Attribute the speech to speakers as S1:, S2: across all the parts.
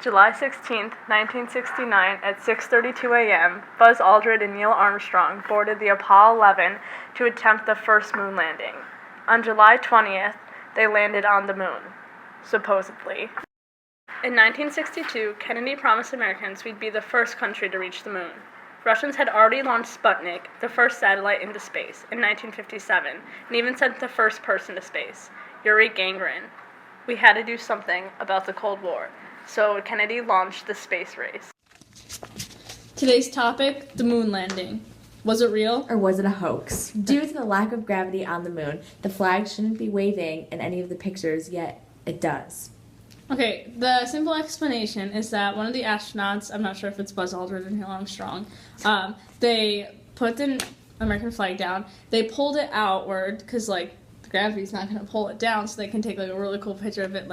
S1: July 16, 1969, at 6:32 a.m., Buzz Aldrin and Neil Armstrong boarded the Apollo 11 to attempt the first moon landing. On July 20th, they landed on the moon, supposedly. In 1962, Kennedy promised Americans we'd be the first country to reach the moon. Russians had already launched Sputnik, the first satellite into space, in 1957, and even sent the first person to space, Yuri Gagarin. We had to do something about the Cold War, so Kennedy launched the space race.
S2: Today's topic, the moon landing. Was it real?
S3: Or was it a hoax? Due to the lack of gravity on the moon, the flag shouldn't be waving in any of the pictures, yet it does.
S2: Okay, the simple explanation is that one of the astronauts, I'm not sure if it's Buzz Aldrin or Neil Armstrong, they put the American flag down, they pulled it outward, because, the gravity's not going to pull it down, so they can take, a really cool picture of it,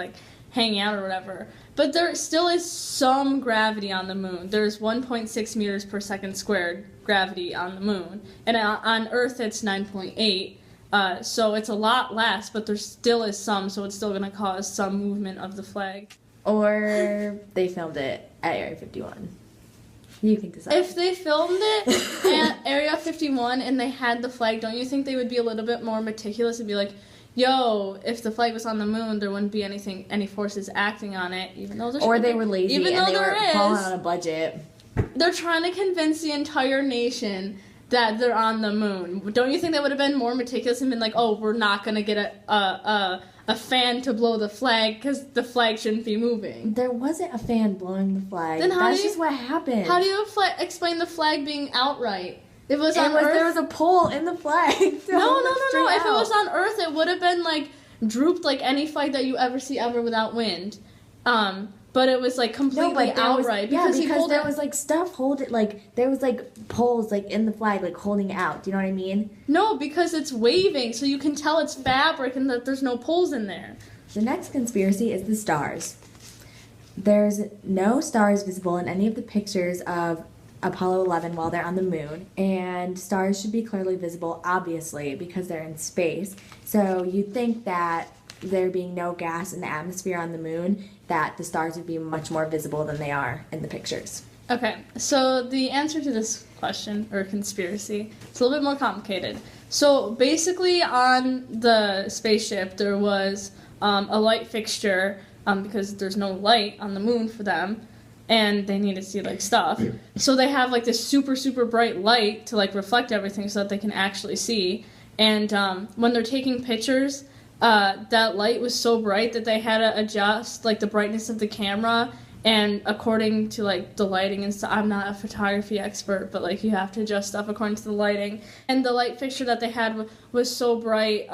S2: hanging out or whatever. But there still is some gravity on the moon. There's 1.6 meters per second squared gravity on the moon, and on Earth it's 9.8. So it's a lot less, but there still is some, so it's still going to cause some movement of the flag.
S3: Or they filmed it at Area 51. You can decide.
S2: If they filmed it at Area 51 and they had the flag, don't you think they would be a little bit more meticulous and be like, yo, if the flag was on the moon, there wouldn't be any forces acting on it, even though there's...
S3: Or they were lazy and they were falling on a budget.
S2: They're trying to convince the entire nation that they're on the moon. Don't you think they would have been more meticulous and been like, oh, we're not going to get a fan to blow the flag because the flag shouldn't be moving?
S3: There wasn't a fan blowing the flag.
S2: Then
S3: That's just what happened.
S2: How do you explain the flag being outright? If it was on
S3: Earth,
S2: Earth...
S3: There was a pole in the flag.
S2: No. If it was on Earth, it would have been, drooped like any flag that you ever see ever without wind. But it was completely outright
S3: because there was stuff holding there was poles in the flag holding it out. Do you know what I mean?
S2: No, because it's waving, so you can tell it's fabric and that there's no poles in there.
S3: The next conspiracy is the stars. There's no stars visible in any of the pictures of Apollo 11 while they're on the moon, and stars should be clearly visible, obviously, because they're in space. So you'd think that there being no gas in the atmosphere on the moon, that the stars would be much more visible than they are in the pictures.
S2: Okay, so the answer to this question, or conspiracy, is a little bit more complicated. So basically on the spaceship there was a light fixture, because there's no light on the moon for them, and they need to see stuff. So they have this super, super bright light to reflect everything so that they can actually see. And when they're taking pictures, that light was so bright that they had to adjust the brightness of the camera, and according to the lighting and stuff. I'm not a photography expert, but you have to adjust stuff according to the lighting. And the light fixture that they had was so bright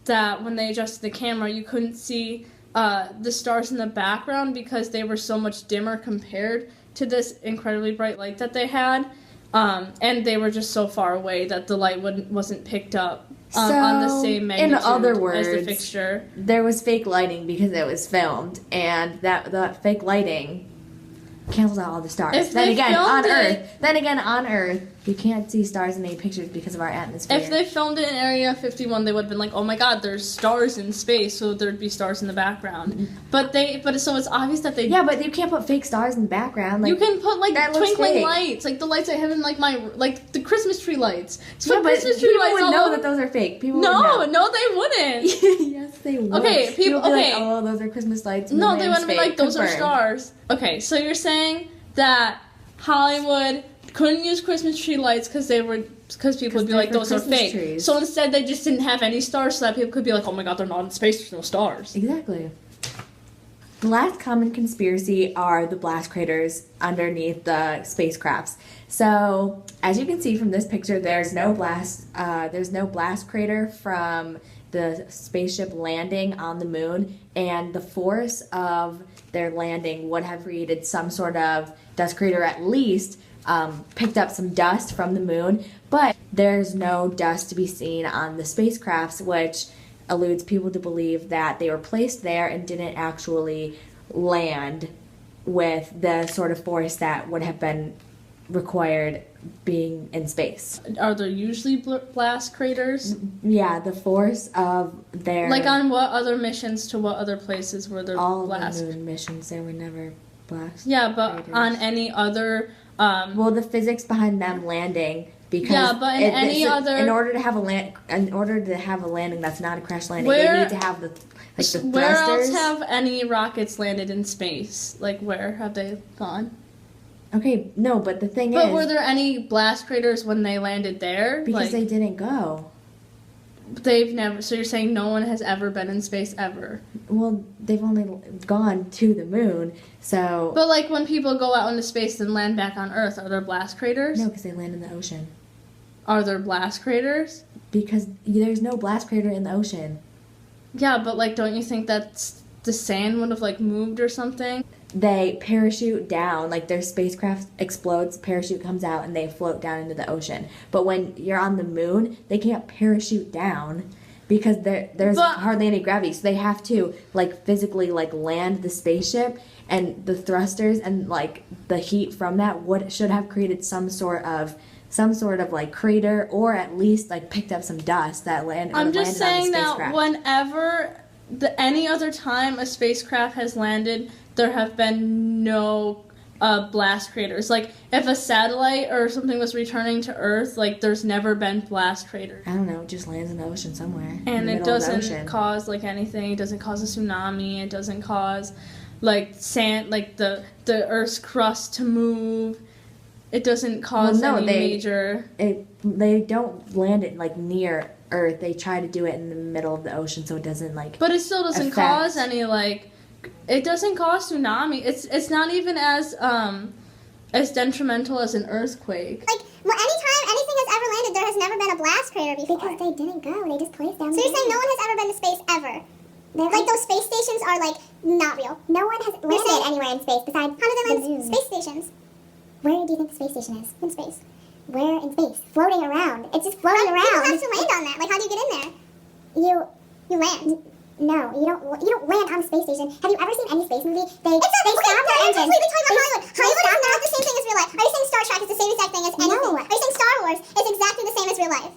S2: that when they adjusted the camera, you couldn't see the stars in the background because they were so much dimmer compared to this incredibly bright light that they had. And they were just so far away that the light wasn't picked up on the same magnitude
S3: in other words,
S2: as the fixture.
S3: There was fake lighting because it was filmed, and that fake lighting cancels out all the stars. Then again, on Earth, you can't see stars in any pictures because of our atmosphere.
S2: If they filmed it in Area 51, they would have been like, oh my god, there's stars in space, so there'd be stars in the background. But so it's obvious that they...
S3: Yeah, but you can't put fake stars in the background.
S2: You can put, twinkling lights, the lights I have in, the Christmas tree lights. So
S3: yeah, but people would know that those are fake. People would know.
S2: No, they wouldn't.
S3: Yes, they would.
S2: Okay, people
S3: would be like, oh, those are Christmas lights.
S2: No, they wouldn't be like, those are stars. Okay, so you're saying that Hollywood couldn't use Christmas tree lights because people would be like, those are fake.
S3: Trees.
S2: So instead they just didn't have any stars so that people could be like, oh my god, they're not in space, there's no stars.
S3: Exactly. The last common conspiracy are the blast craters underneath the spacecrafts. So, as you can see from this picture, there's no blast crater from the spaceship landing on the moon, and the force of their landing would have created some sort of dust crater, at least picked up some dust from the moon, but there's no dust to be seen on the spacecrafts, which alludes people to believe that they were placed there and didn't actually land with the sort of force that would have been required being in space.
S2: Are there usually blast craters?
S3: Yeah, the force of their...
S2: on what other missions to what other places were there
S3: all
S2: blast?
S3: All the moon missions, there were never blast.
S2: Yeah, but
S3: craters.
S2: on any other.
S3: Well, the physics behind them landing. Because
S2: Yeah, but in any other.
S3: in order to have a landing that's not a crash landing,
S2: Where-
S3: they need to have the thrusters.
S2: Where else have any rockets landed in space? Like, where have they gone?
S3: Okay, no, but the thing
S2: But
S3: is,
S2: were there any blast craters when they landed there?
S3: because
S2: Like,
S3: they didn't go.
S2: they've never. So you're saying no one has ever been in space ever?
S3: Well, they've only gone to the moon, so
S2: But like when people go out into space and land back on Earth, are there blast craters?
S3: no, because they land in the ocean.
S2: Are there blast craters?
S3: Because there's no blast crater in the ocean.
S2: Yeah, but like, don't you think that's the sand would have like moved or something?
S3: They parachute down, like their spacecraft explodes, parachute comes out, and they float down into the ocean. But when you're on the moon, they can't parachute down because there's
S2: But-
S3: hardly any gravity. So they have to like physically like land the spaceship, and the thrusters and like the heat from that should have created some sort of like crater, or at least like picked up some dust that landed
S2: I'm just saying
S3: on the
S2: that
S3: spacecraft.
S2: whenever any other time a spacecraft has landed, there have been no blast craters. Like if a satellite or something was returning to Earth, like there's never been blast craters.
S3: I don't know, it just lands in the ocean somewhere. in
S2: And
S3: the
S2: it
S3: middle of the
S2: doesn't
S3: ocean.
S2: cause like anything. It doesn't cause a tsunami. It doesn't cause like sand, like the Earth's crust to move. It doesn't cause any major.
S3: They don't land it like near Earth. They try to do it in the middle of the ocean so it doesn't like.
S2: But it still doesn't
S3: affect-
S2: cause any like. It doesn't cause tsunami. It's not even as detrimental as an earthquake.
S4: Like, well, anytime anything has ever landed, there has never been a blast crater before. Because they didn't go, they just placed down. So you're saying no one has ever been to space ever? Like those space stations are like not real. No one has landed anywhere in space besides. How do they land space stations? Where do you think the space station is? In space. Where in space? Floating around. It's just floating around. People have to land on that. Like, how do you get in there? You land. No, you don't land on the space station. Have you ever seen any space movie? They stop their engines. Completely talking about Hollywood.